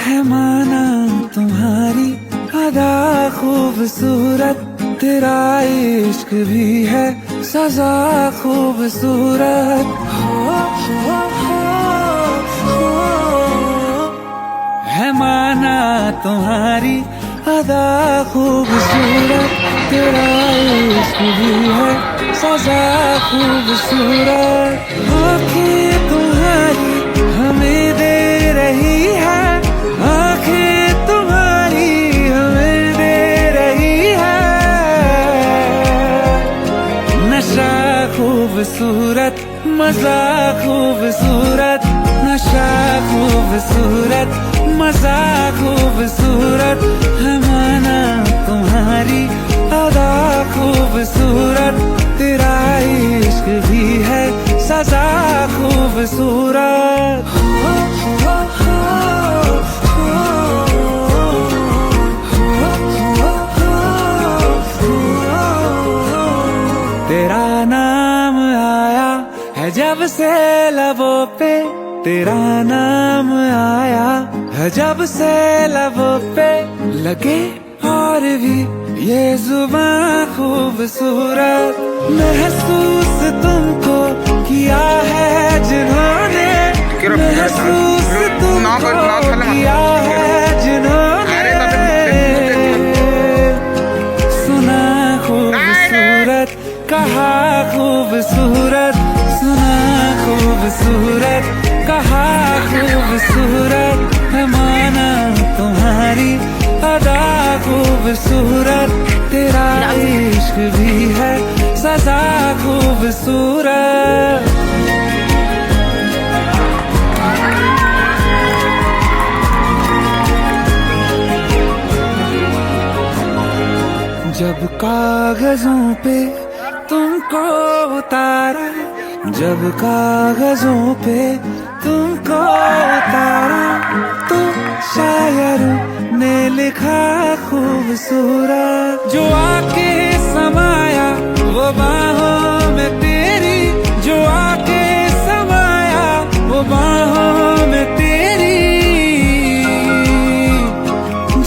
है माना तुम्हारी अदा खूबसूरत, तेरा इश्क भी है सजा खूबसूरत। है माना तुम्हारी अदा खूबसूरत, तेरा इश्क भी है सजा खूबसूरत। आँखें तुम्हारी हमें दे रही है, आँखें तुम्हारी हमें दे रही है नशा खूबसूरत, मजा खूबसूरत, नशा खूबसूरत, मजा खूबसूरत। है माना तुम्हारी अदा खूबसूरत, तेरा इश्क भी है सजा खूबसूरत। तेरा नाम आया है जब से लबों पे, तेरा नाम आया है जब से लबों पे, लगे और भी ये जुबान खूबसूरत। महसूस तुमको किया है जिन्होंने, महसूस तुमको किया है जिन्होंने, सुना खूबसूरत, कहा खूबसूरत, सुना खूबसूरत, कहा खूबसूरत। है माना तुम्हारी अदा खूबसूरत, तेरा इश्क भी है सजा खूबसूरत। जब कागजों पे तुमको उतारा, जब कागजों पे तुमको उतारा, तो शायरों ने लिखा खूबसूरत। जो आके समाया वो बाहों में तेरी, जो आके समाया वो बाहों में तेरी,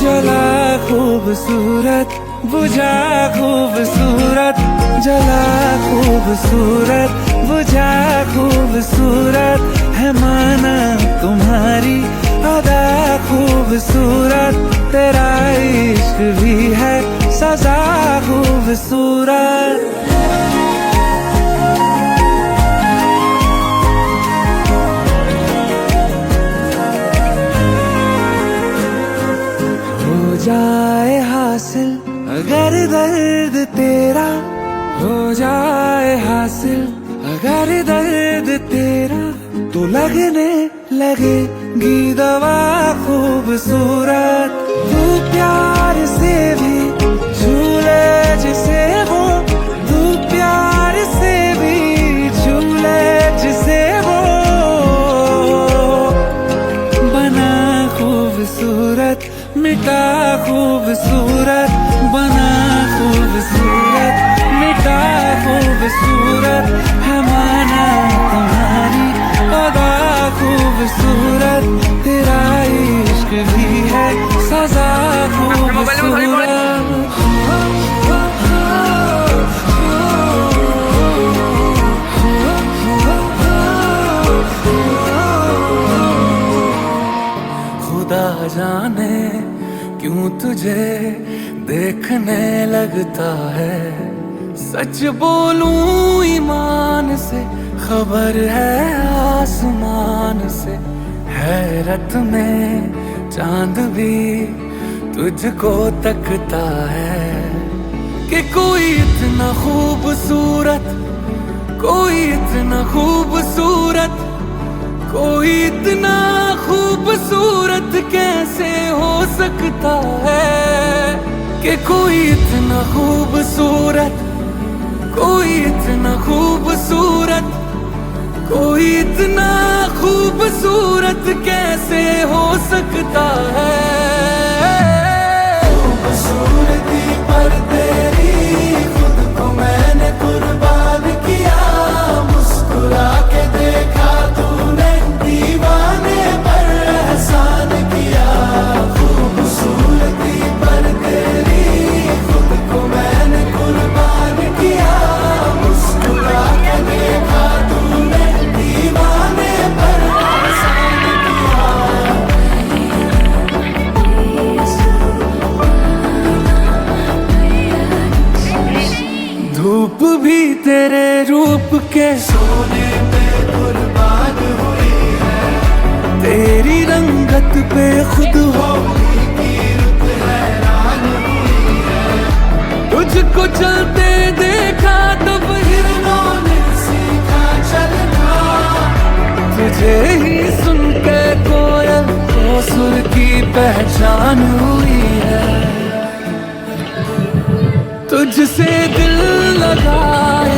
जला खूबसूरत, बुझा खूबसूरत, जला खूबसूरत, बुझा खूबसूरत। है माना तुम्हारी अदा खूबसूरत, तेरा इश्क भी है सजा खूबसूरत। हो जाए हासिल अगर दर्द तेरा, हो जाए हासिल अगर दर्द तेरा, तो लगने लगेगी दवा खूबसूरत। तू प्यार से भी झूले जिसे वो, तू प्यार से भी झूले जिसे वो, बना खूबसूरत, मिटा खूबसूरत, बना खूबसूरत, मिटा खूबसूरत। है माना तुम्हारी अदा खूबसूरत, तेरा इश्क भी है सजा खूबसूरत। खुदा जाने क्यों तुझे देखने लगता है, सच बोलूं ईमान से खबर है आसमान से, हैरत में चांद भी तुझको तकता है कि कोई इतना खूबसूरत, कोई इतना खूबसूरत, कोई इतना खूबसूरत कैसे हो सकता है कि कोई इतना खूबसूरत, कोई इतना खूबसूरत, कोई इतना खूबसूरत कैसे हो सकता है। खूबसूरती पर तेरी खुद को मैंने कुर्बान किया, मुस्कुरा के देखा धूप भी तेरे रूप के सोने पे कुर्बान हुई है। तेरी रंगत पे खुद होली की रुत हैरान हुई है। तुझको चलते देखा तब हिरणों ने सीखा चलना। तुझे ही सुन के कोयल को सुर की पहचान हुई है। तुझसे दिल लगाए